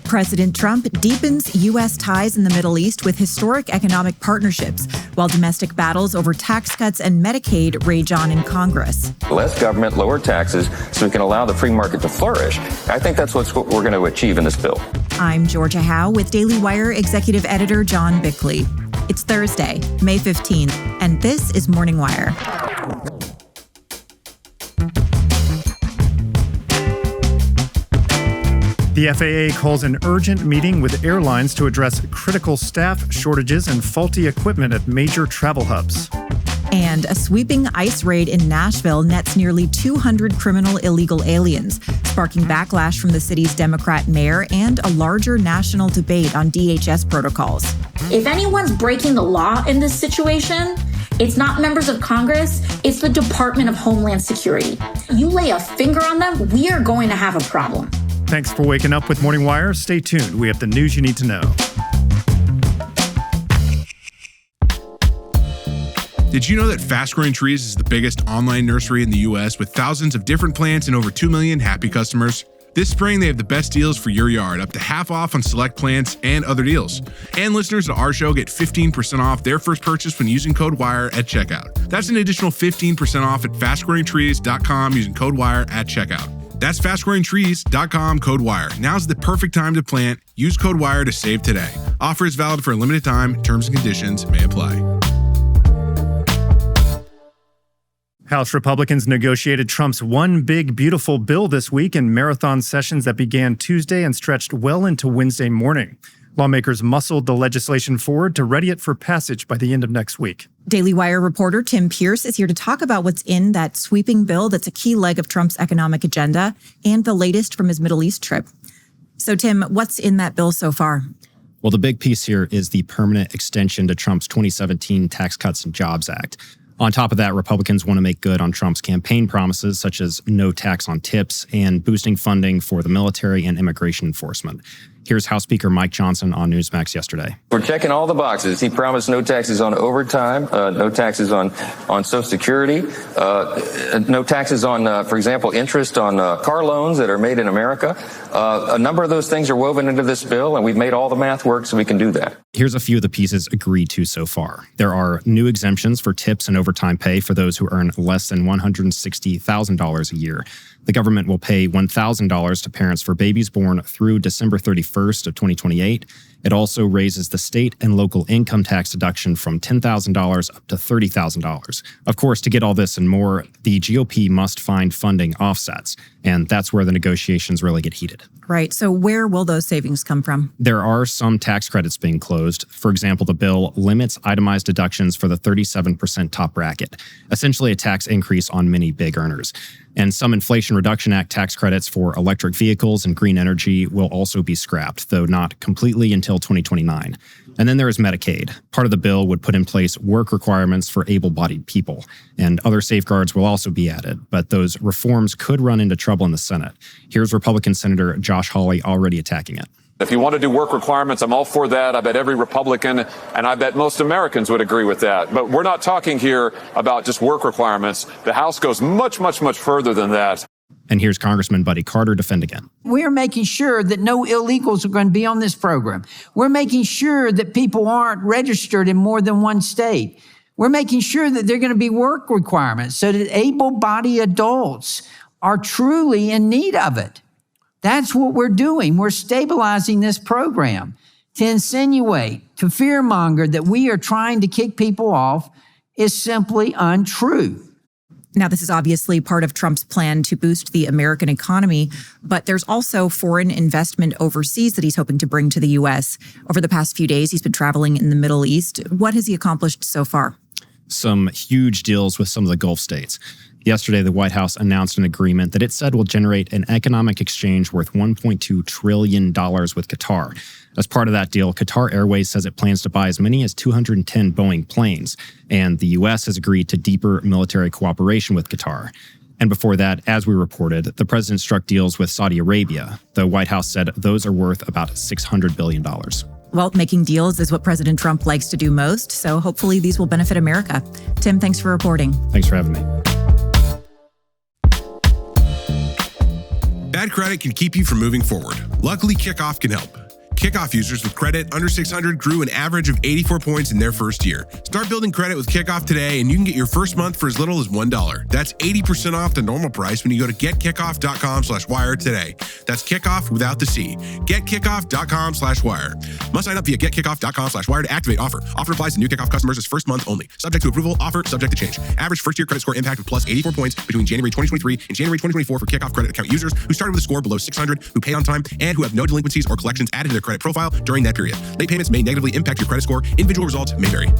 President Trump deepens U.S. ties in the Middle East with historic economic partnerships, while domestic battles over tax cuts and Medicaid rage on in Congress. Less government, lower taxes, so we can allow the free market to flourish. I think that's what we're going to achieve in this bill. I'm Georgia Howe with Daily Wire Executive Editor John Bickley. It's Thursday, May 15th, and this is Morning Wire. The FAA calls an urgent meeting with airlines to address critical staff shortages and faulty equipment at major travel hubs. And a sweeping ICE raid in Nashville nets nearly 200 criminal illegal aliens, sparking backlash from the city's Democrat mayor and a larger national debate on DHS protocols. If anyone's breaking the law in this situation, it's not members of Congress, it's the Department of Homeland Security. You lay a finger on them, we are going to have a problem. Thanks for waking up with Morning Wire. Stay tuned. We have the news you need to know. Did you know that Fast Growing Trees is the biggest online nursery in the U.S. with thousands of different plants and over 2 million happy customers? This spring, they have the best deals for your yard, up to half off on select plants and other deals. And listeners of our show get 15% off their first purchase when using code WIRE at checkout. That's an additional 15% off at fastgrowingtrees.com using code WIRE at checkout. That's fastgrowingtrees.com, code WIRE. Now's the perfect time to plant. Use code WIRE to save today. Offer is valid for a limited time. Terms and conditions may apply. House Republicans negotiated Trump's One Big Beautiful Bill this week in marathon sessions that began Tuesday and stretched well into Wednesday morning. Lawmakers muscled the legislation forward to ready it for passage by the end of next week. Daily Wire reporter Tim Pierce is here to talk about what's in that sweeping bill that's a key leg of Trump's economic agenda and the latest from his Middle East trip. So, Tim, what's in that bill so far? Well, the big piece here is the permanent extension to Trump's 2017 Tax Cuts and Jobs Act. On top of that, Republicans want to make good on Trump's campaign promises, such as no tax on tips and boosting funding for the military and immigration enforcement. Here's House Speaker Mike Johnson on Newsmax yesterday. We're checking all the boxes. He promised no taxes on overtime, no taxes on Social Security, no taxes on, for example, interest on car loans that are made in America. A number of those things are woven into this bill, and we've made all the math work so we can do that. Here's a few of the pieces agreed to so far. There are new exemptions for tips and overtime pay for those who earn less than $160,000 a year. The government will pay $1,000 to parents for babies born through December 31st of 2028. It also raises the state and local income tax deduction from $10,000 up to $30,000. Of course, to get all this and more, the GOP must find funding offsets, and that's where the negotiations really get heated. Right. So where will those savings come from? There are some tax credits being closed. For example, the bill limits itemized deductions for the 37% top bracket, essentially a tax increase on many big earners. And some Inflation Reduction Act tax credits for electric vehicles and green energy will also be scrapped, though not completely until 2029. And then there is Medicaid. Part of the bill would put in place work requirements for able-bodied people, and other safeguards will also be added, but those reforms could run into trouble in the Senate. Here's Republican Senator Josh Hawley already attacking it. If you want to do work requirements, I'm all for that. I bet every Republican and I bet most Americans would agree with that. But we're not talking here about just work requirements. The House goes much, much, much further than that. And here's Congressman Buddy Carter defend again. We're making sure that no illegals are going to be on this program. We're making sure that people aren't registered in more than one state. We're making sure that there are going to be work requirements so that able-bodied adults are truly in need of it. That's what we're doing. We're stabilizing this program. To insinuate, to fearmonger that we are trying to kick people off is simply untrue. Now, this is obviously part of Trump's plan to boost the American economy, but there's also foreign investment overseas that he's hoping to bring to the U.S. Over the past few days, he's been traveling in the Middle East. What has he accomplished so far? Some huge deals with some of the Gulf states. Yesterday, the White House announced an agreement that it said will generate an economic exchange worth $1.2 trillion with Qatar. As part of that deal, Qatar Airways says it plans to buy as many as 210 Boeing planes, and the U.S. has agreed to deeper military cooperation with Qatar. And before that, as we reported, the president struck deals with Saudi Arabia. The White House said those are worth about $600 billion. Well, making deals is what President Trump likes to do most, so hopefully these will benefit America. Tim, thanks for reporting. Thanks for having me. Bad credit can keep you from moving forward. Luckily, Kickoff can help. Kickoff users with credit under 600 grew an average of 84 points in their first year. Start building credit with Kickoff today, and you can get your first month for as little as $1. That's 80% off the normal price when you go to getkickoff.com/wire today. That's kickoff without the C. Getkickoff.com/wire. Must sign up via getkickoff.com/wire to activate offer. Offer applies to new Kickoff customers as first month only. Subject to approval. Offer subject to change. Average first year credit score impact of plus 84 points between January 2023 and January 2024 for Kickoff credit account users who started with a score below 600, who pay on time, and who have no delinquencies or collections added to their credit profile during that period. Late payments may negatively impact your credit score. Individual results may vary.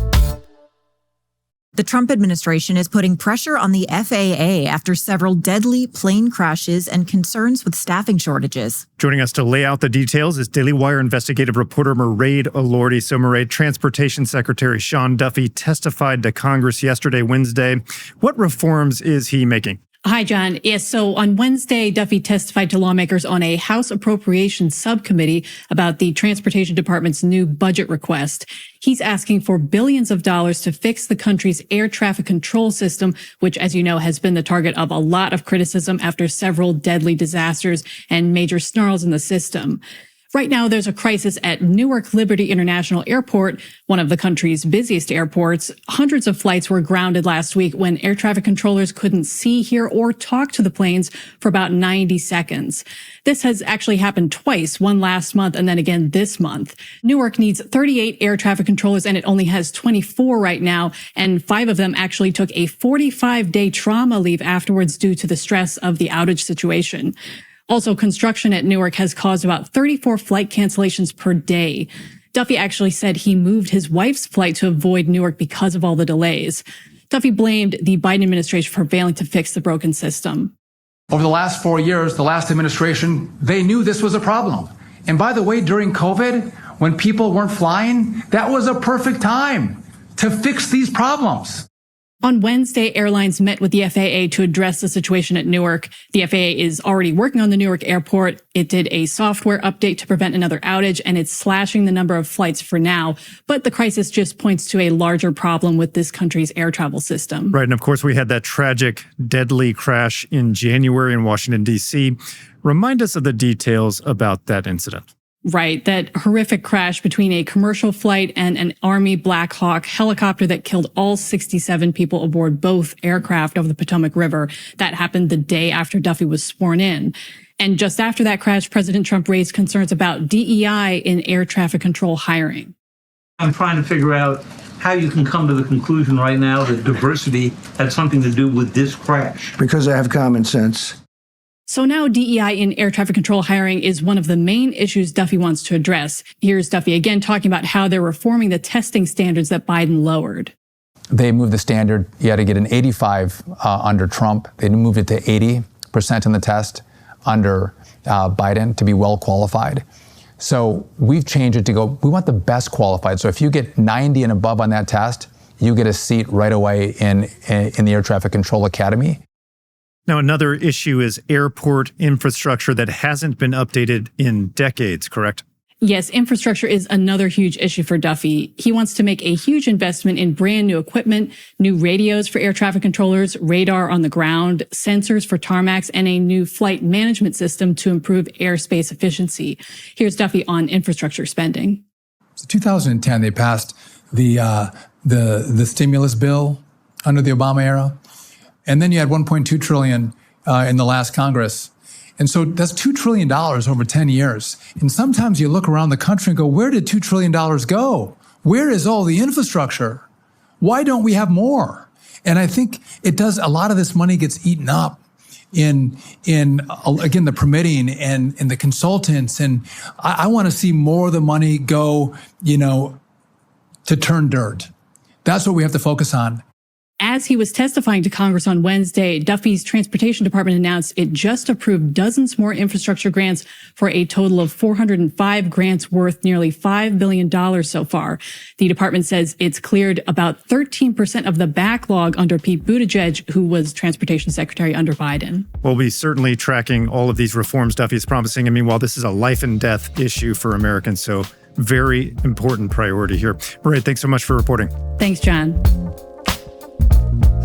The Trump administration is putting pressure on the FAA after several deadly plane crashes and concerns with staffing shortages. Joining us to lay out the details is Daily Wire investigative reporter Mairead O'Lordy. So Mairead, Transportation Secretary Sean Duffy testified to Congress yesterday, Wednesday. What reforms is he making? Hi, John. Yes, so on Wednesday, Duffy testified to lawmakers on a House Appropriations Subcommittee about the Transportation Department's new budget request. He's asking for billions of dollars to fix the country's air traffic control system, which, as you know, has been the target of a lot of criticism after several deadly disasters and major snarls in the system. Right now, there's a crisis at Newark Liberty International Airport, one of the country's busiest airports. Hundreds of flights were grounded last week when air traffic controllers couldn't see, hear, or talk to the planes for about 90 seconds. This has actually happened twice, one last month and then again this month. Newark needs 38 air traffic controllers and it only has 24 right now, and 5 of them actually took a 45-day trauma leave afterwards due to the stress of the outage situation. Also, construction at Newark has caused about 34 flight cancellations per day. Duffy actually said he moved his wife's flight to avoid Newark because of all the delays. Duffy blamed the Biden administration for failing to fix the broken system. Over the last 4 years, the last administration, they knew this was a problem. And by the way, during COVID, when people weren't flying, that was a perfect time to fix these problems. On Wednesday, airlines met with the FAA to address the situation at Newark. The FAA is already working on the Newark airport. It did a software update to prevent another outage, and it's slashing the number of flights for now. But the crisis just points to a larger problem with this country's air travel system. Right. And of course, we had that tragic, deadly crash in January in Washington, D.C. Remind us of the details about that incident. Right. That horrific crash between a commercial flight and an Army Black Hawk helicopter that killed all 67 people aboard both aircraft over the Potomac River. That happened the day after Duffy was sworn in. And just after that crash, President Trump raised concerns about DEI in air traffic control hiring. I'm trying to figure out how you can come to the conclusion right now that diversity had something to do with this crash. Because I have common sense. So now DEI in air traffic control hiring is one of the main issues Duffy wants to address. Here's Duffy again talking about how they're reforming the testing standards that Biden lowered. They moved the standard. You had to get an 85 under Trump. They moved it to 80% in the test under Biden to be well qualified. So we've changed it to go, we want the best qualified. So if you get 90 and above on that test, you get a seat right away in the Air Traffic Control Academy. Now, another issue is airport infrastructure that hasn't been updated in decades, correct? Yes, infrastructure is another huge issue for Duffy. He wants to make a huge investment in brand new equipment, new radios for air traffic controllers, radar on the ground, sensors for tarmacs, and a new flight management system to improve airspace efficiency. Here's Duffy on infrastructure spending. So 2010, they passed the stimulus bill under the Obama era. And then you had $1.2 trillion in the last Congress. And so that's $2 trillion over 10 years. And sometimes you look around the country and go, where did $2 trillion go? Where is all the infrastructure? Why don't we have more? And I think it does, a lot of this money gets eaten up in again, the permitting and the consultants. And I want to see more of the money go, to turn dirt. That's what we have to focus on. As he was testifying to Congress on Wednesday, Duffy's Transportation Department announced it just approved dozens more infrastructure grants for a total of 405 grants worth nearly $5 billion so far. The department says it's cleared about 13% of the backlog under Pete Buttigieg, who was Transportation Secretary under Biden. We'll be certainly tracking all of these reforms Duffy is promising. I mean, while this is a life and death issue for Americans, so very important priority here. Mairead, thanks so much for reporting. Thanks, John.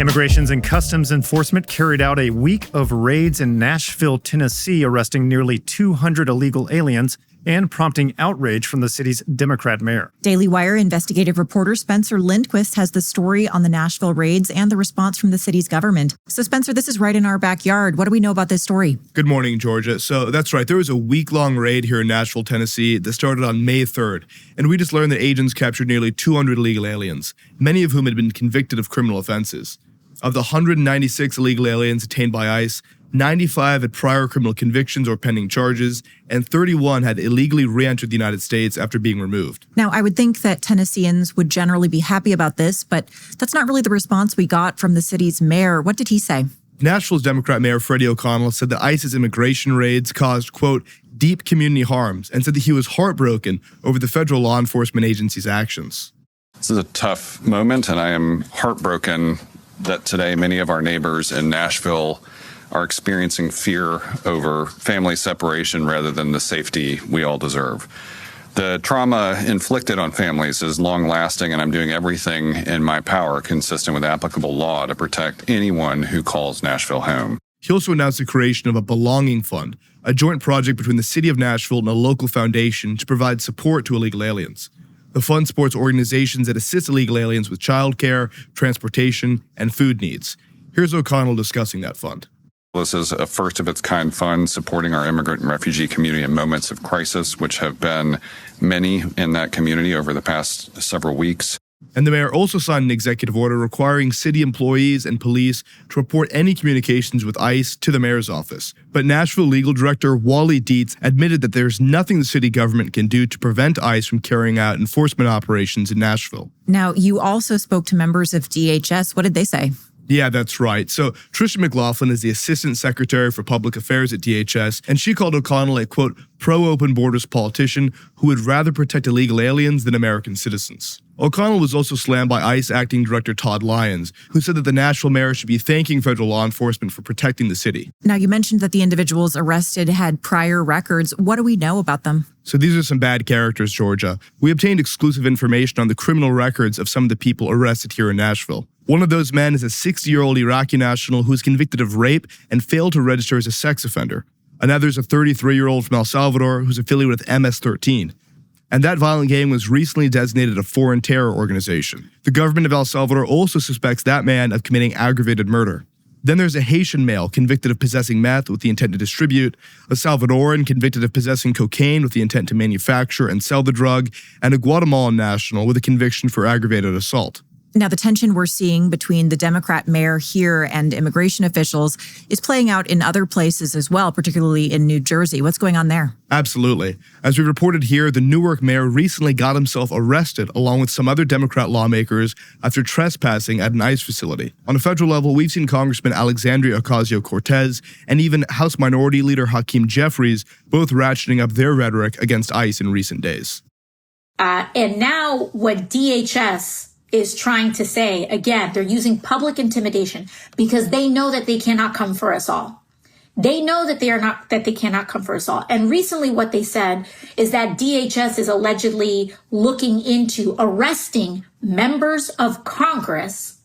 Immigrations and Customs Enforcement carried out a week of raids in Nashville, Tennessee, arresting nearly 200 illegal aliens and prompting outrage from the city's Democrat mayor. Daily Wire investigative reporter Spencer Lindquist has the story on the Nashville raids and the response from the city's government. So Spencer, this is right in our backyard. What do we know about this story? Good morning, Georgia. So that's right. There was a week-long raid here in Nashville, Tennessee that started on May 3rd. And we just learned that agents captured nearly 200 illegal aliens, many of whom had been convicted of criminal offenses. Of the 196 illegal aliens detained by ICE, 95 had prior criminal convictions or pending charges, and 31 had illegally re-entered the United States after being removed. Now, I would think that Tennesseans would generally be happy about this, but that's not really the response we got from the city's mayor. What did he say? Nashville's Democrat Mayor Freddie O'Connell said that ICE's immigration raids caused, quote, deep community harms, and said that he was heartbroken over the federal law enforcement agency's actions. This is a tough moment, and I am heartbroken that today many of our neighbors in Nashville are experiencing fear over family separation rather than the safety we all deserve. The trauma inflicted on families is long-lasting, and I'm doing everything in my power consistent with applicable law to protect anyone who calls Nashville home. He also announced the creation of a Belonging Fund, a joint project between the city of Nashville and a local foundation to provide support to illegal aliens. The fund supports organizations that assist illegal aliens with childcare, transportation, and food needs. Here's O'Connell discussing that fund. This is a first-of-its-kind fund supporting our immigrant and refugee community in moments of crisis, which have been many in that community over the past several weeks. And the mayor also signed an executive order requiring city employees and police to report any communications with ICE to the mayor's office. But Nashville legal director Wally Dietz admitted that there's nothing the city government can do to prevent ICE from carrying out enforcement operations in Nashville. Now, you also spoke to members of DHS. What did they say? Yeah, that's right. So Tricia McLaughlin is the Assistant Secretary for Public Affairs at DHS, and she called O'Connell a, quote, pro-open borders politician who would rather protect illegal aliens than American citizens. O'Connell was also slammed by ICE Acting Director Todd Lyons, who said that the Nashville mayor should be thanking federal law enforcement for protecting the city. Now, you mentioned that the individuals arrested had prior records. What do we know about them? So these are some bad characters, Georgia. We obtained exclusive information on the criminal records of some of the people arrested here in Nashville. One of those men is a 60-year-old Iraqi national who was convicted of rape and failed to register as a sex offender. Another is a 33-year-old from El Salvador who's affiliated with MS-13. And that violent gang was recently designated a foreign terror organization. The government of El Salvador also suspects that man of committing aggravated murder. Then there's a Haitian male convicted of possessing meth with the intent to distribute, a Salvadoran convicted of possessing cocaine with the intent to manufacture and sell the drug, and a Guatemalan national with a conviction for aggravated assault. Now, the tension we're seeing between the Democrat mayor here and immigration officials is playing out in other places as well, particularly in New Jersey. What's going on there? Absolutely. As we reported here, the Newark mayor recently got himself arrested along with some other Democrat lawmakers after trespassing at an ICE facility. On a federal level, we've seen Congressman Alexandria Ocasio-Cortez and even House Minority Leader Hakeem Jeffries both ratcheting up their rhetoric against ICE in recent days. And now what DHS is trying to say, again, they're using public intimidation because they know that they cannot come for us all. They know that they cannot come for us all. And recently what they said is that DHS is allegedly looking into arresting members of Congress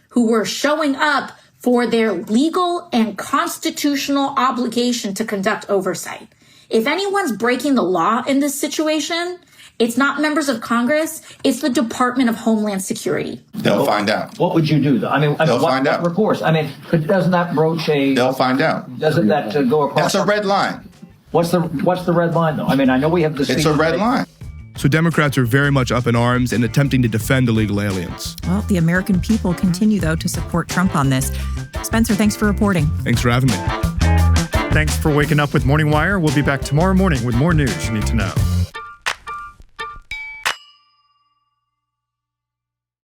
who were showing up for their legal and constitutional obligation to conduct oversight. If anyone's breaking the law in this situation, it's not members of Congress, it's the Department of Homeland Security. They'll find out. What would you do? I mean, they'll find out. Reports? I mean, doesn't that broach a... They'll find out. Doesn't that go across... That's a red line. What's the red line, though? I mean, I know we have this... It's a red line. So Democrats are very much up in arms and attempting to defend illegal aliens. Well, the American people continue, though, to support Trump on this. Spencer, thanks for reporting. Thanks for having me. Thanks for waking up with Morning Wire. We'll be back tomorrow morning with more news you need to know.